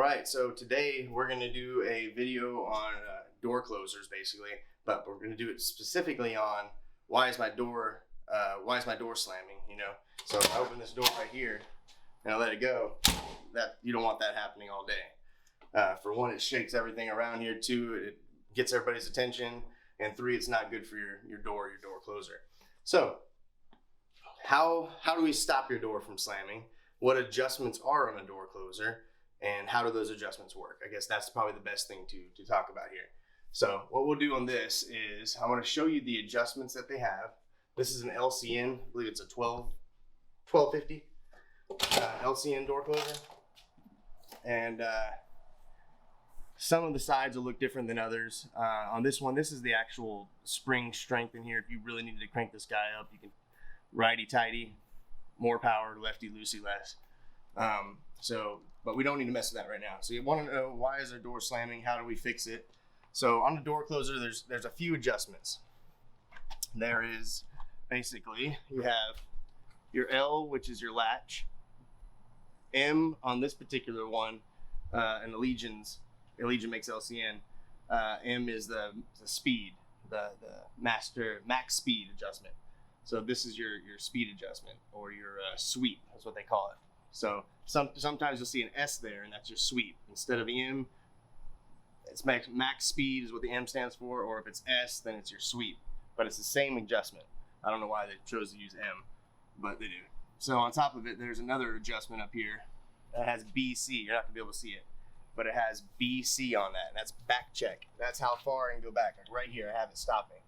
right, so today we're going to do a video on door closers basically, but we're going to do it specifically on why is my door slamming, you know. So if I open this door right here and I let it go, that you don't want that happening all day. For one, it shakes everything around here. Two, it gets everybody's attention, and three, it's not good for your door closer. So how do we stop your door from slamming? What adjustments are on a door closer, and how do those adjustments work? I guess that's probably the best thing to talk about here. So what we'll do on this is I'm going to show you the adjustments that they have. This is an LCN, I believe it's a 1250 LCN door closer. And some of the sides will look different than others. On this one, this is the actual spring strength in here. If you really needed to crank this guy up, you can righty-tighty, more power, lefty-loosey less. But we don't need to mess with that right now. So you want to know, why is our door slamming? How do we fix it? So on the door closer, there's a few adjustments. There is basically, you have your L, which is your latch. M on this particular one, and Allegion makes LCN. M is the speed, the max speed adjustment. So this is your speed adjustment, or your sweep, that's what they call it. So sometimes you'll see an S there, and that's your sweep. Instead of M, it's max speed is what the M stands for, or if it's S, then it's your sweep. But it's the same adjustment. I don't know why they chose to use M, but they do. So on top of it, there's another adjustment up here that has BC. You're not gonna be able to see it, but it has BC on that, and that's back check. That's how far I can go back. Like right here, I have it stopping.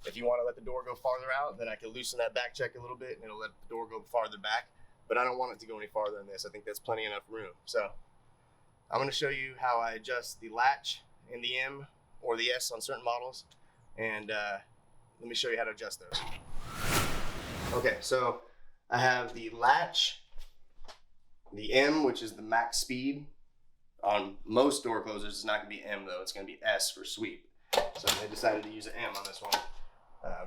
If you want to let the door go farther out, then I can loosen that back check a little bit, and it'll let the door go farther back. But I don't want it to go any farther than this. I think that's plenty enough room. So I'm going to show you how I adjust the latch and the M or the S on certain models, and let me show you how to adjust those. Okay, so I have the latch, the M, which is the max speed. On most door closers, it's not going to be M though. It's going to be S for sweep. So they decided to use an M on this one.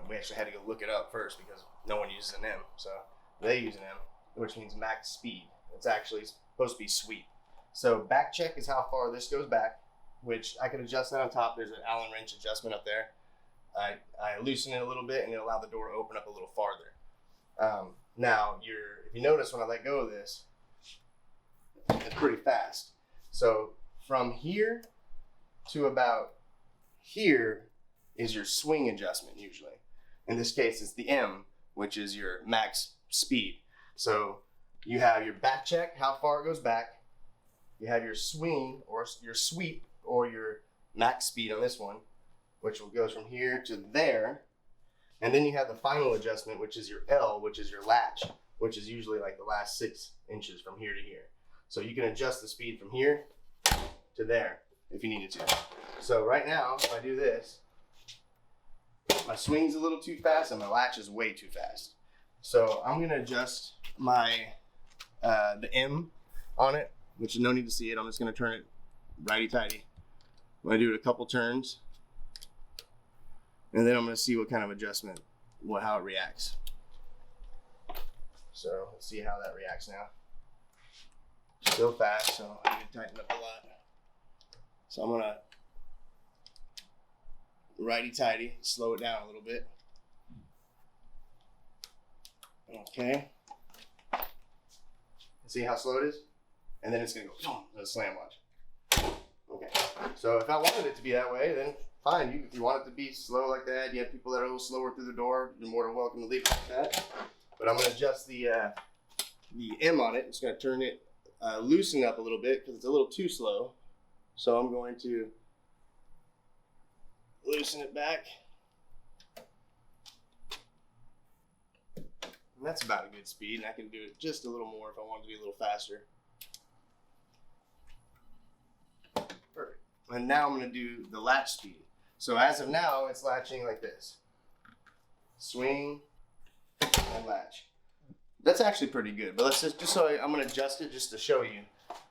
We actually had to go look it up first because no one uses an M. So they use an M, which means max speed. It's actually supposed to be sweep. So back check is how far this goes back, which I can adjust that on top. There's an Allen wrench adjustment up there. I loosen it a little bit, and it allows the door to open up a little farther. Now, if you notice when I let go of this, it's pretty fast. So from here to about here is your swing adjustment usually. In this case, it's the M, which is your max speed. So you have your back check, how far it goes back. You have your swing or your sweep or your max speed on this one, which goes from here to there. And then you have the final adjustment, which is your L, which is your latch, which is usually like the last 6 inches from here to here. So you can adjust the speed from here to there if you needed to. So right now, if I do this, my swing's a little too fast and my latch is way too fast. So I'm gonna adjust my the M on it, which is no need to see it. I'm just gonna turn it righty-tighty. I'm gonna do it a couple turns, and then I'm gonna see what kind of adjustment, how it reacts. So let's see how that reacts now. Still fast, so I need to tighten up a lot. So I'm gonna righty-tighty, slow it down a little bit. Okay. See how slow it is? And then it's gonna go, it'll slam, watch. Okay. So if I wanted it to be that way, then fine. If you want it to be slow like that, you have people that are a little slower through the door, you're more than welcome to leave it like that. But I'm gonna adjust the M on it. It's gonna turn it, loosen up a little bit because it's a little too slow. So I'm going to loosen it back. And that's about a good speed, and I can do it just a little more if I want it to be a little faster. Perfect. And now I'm going to do the latch speed. So as of now, it's latching like this. Swing and latch. That's actually pretty good, but let's just so I'm going to adjust it just to show you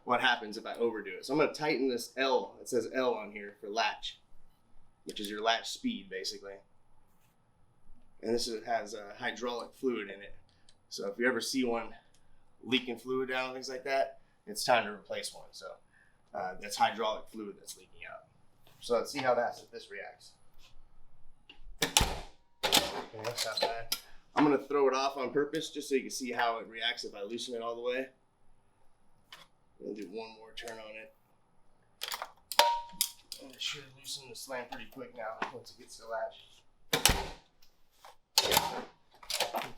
what happens if I overdo it. So I'm going to tighten this L. It says L on here for latch, which is your latch speed basically. And this has hydraulic fluid in it. So if you ever see one leaking fluid down and things like that, it's time to replace one. So that's hydraulic fluid that's leaking out. So let's see how this reacts. Okay, that's not bad. I'm gonna throw it off on purpose just so you can see how it reacts if I loosen it all the way. I'm gonna do one more turn on it. And it should loosen the slam pretty quick now once it gets to the latch.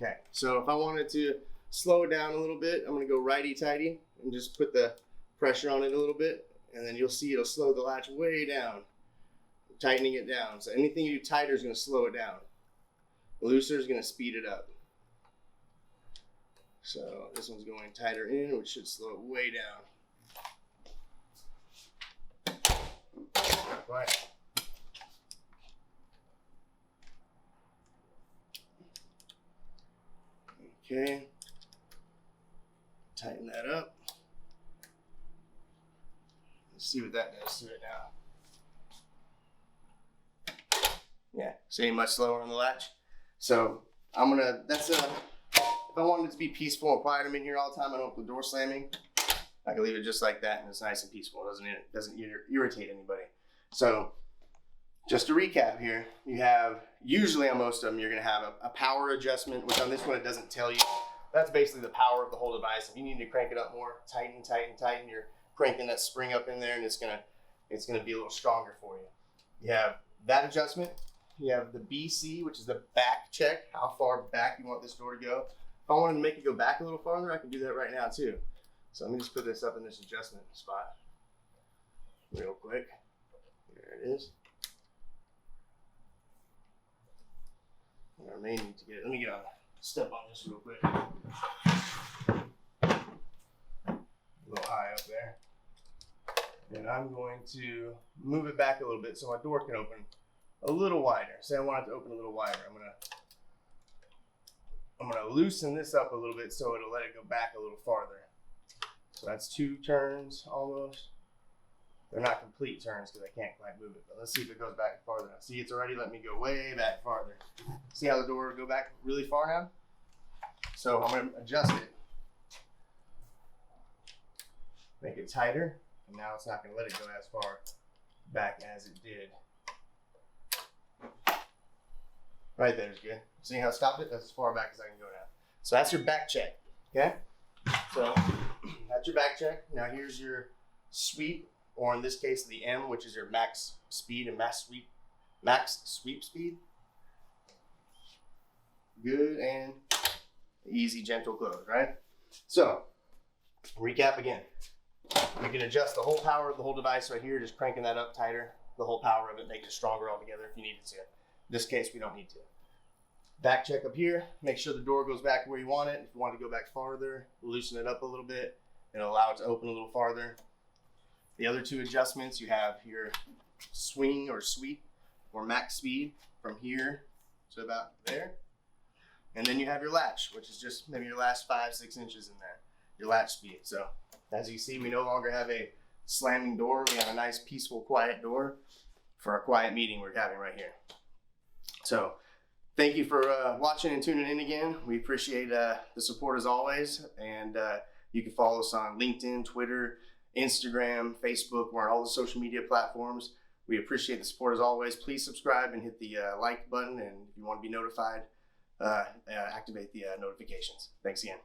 Okay, so if I wanted to slow it down a little bit, I'm gonna go righty-tighty and just put the pressure on it a little bit, and then you'll see it'll slow the latch way down, tightening it down. So anything you do tighter is gonna slow it down. Looser is gonna speed it up. So this one's going tighter in, which should slow it way down. Right. Okay. Tighten that up. Let's see what that does to it now. Yeah, see, much slower on the latch. So I'm gonna, if I wanted it to be peaceful and quiet, I'm in here all the time, I don't want the door slamming, I can leave it just like that and it's nice and peaceful. It doesn't irritate anybody. So just to recap here, you have, usually on most of them, you're gonna have a power adjustment, which on this one it doesn't tell you. That's basically the power of the whole device. If you need to crank it up more, tighten, you're cranking that spring up in there and it's gonna be a little stronger for you. You have that adjustment. You have the BC, which is the back check, how far back you want this door to go. If I wanted to make it go back a little farther, I can do that right now too. So let me just put this up in this adjustment spot real quick. There it is. I may need to let me get a step on this real quick. A little high up there. And I'm going to move it back a little bit so my door can open a little wider. Say I want it to open a little wider. I'm gonna loosen this up a little bit so it'll let it go back a little farther. So that's 2 turns almost. They're not complete turns because I can't quite move it, but let's see if it goes back farther. See, it's already let me go way back farther. See how the door will go back really far now? So I'm gonna adjust it. Make it tighter, and now it's not gonna let it go as far back as it did. Right there is good. See how it stopped it? That's as far back as I can go now. So that's your back check, okay? So that's your back check. Now here's your sweep, or in this case, the M, which is your max speed and max sweep speed. Good and easy, gentle close, right? So, recap again. You can adjust the whole power of the whole device right here, just cranking that up tighter, the whole power of it, make it stronger altogether if you needed to. In this case, we don't need to. Back check up here, make sure the door goes back where you want it. If you want to go back farther, loosen it up a little bit and allow it to open a little farther. The other 2 adjustments, you have your swing or sweep or max speed from here to about there. And then you have your latch, which is just maybe your last 5-6 inches in there, your latch speed. So as you see, we no longer have a slamming door. We have a nice, peaceful, quiet door for a quiet meeting we're having right here. So thank you for watching and tuning in again. We appreciate the support as always. And you can follow us on LinkedIn, Twitter, Instagram, Facebook. We're on all the social media platforms. We appreciate the support as always. Please subscribe and hit the like button. And if you want to be notified, activate the notifications. Thanks again.